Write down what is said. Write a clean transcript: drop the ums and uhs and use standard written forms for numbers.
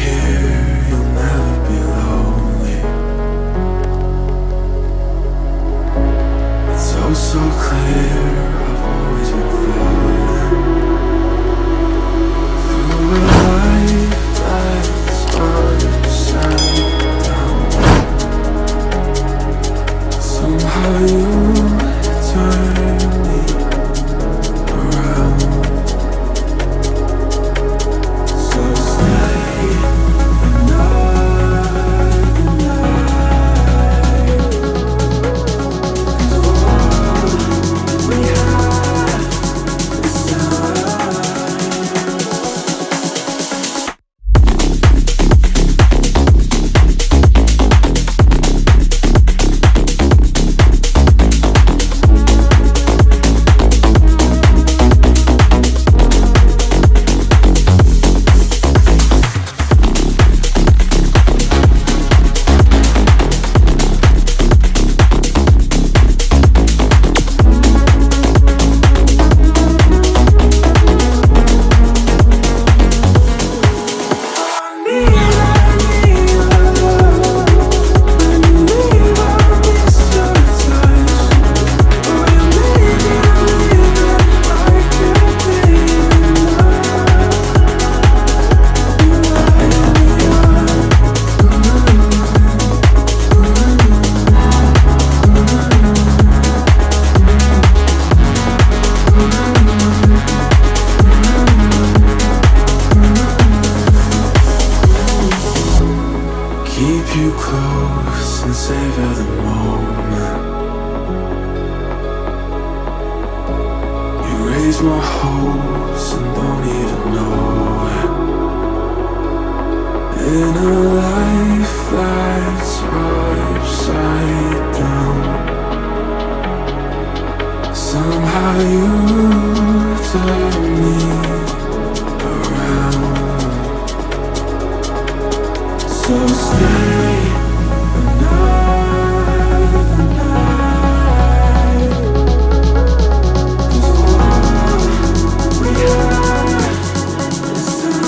here, you'll never be lonely. It's oh so clear, I've always been falling through a life that's upside down. Somehow you turn me around. So stay another night, 'cause all we have is time. Keep you close and savor the moment. You raise my hopes and don't even know it. In a life that's upside down, somehow you turn me around. So stay another night, 'cause all we have is time.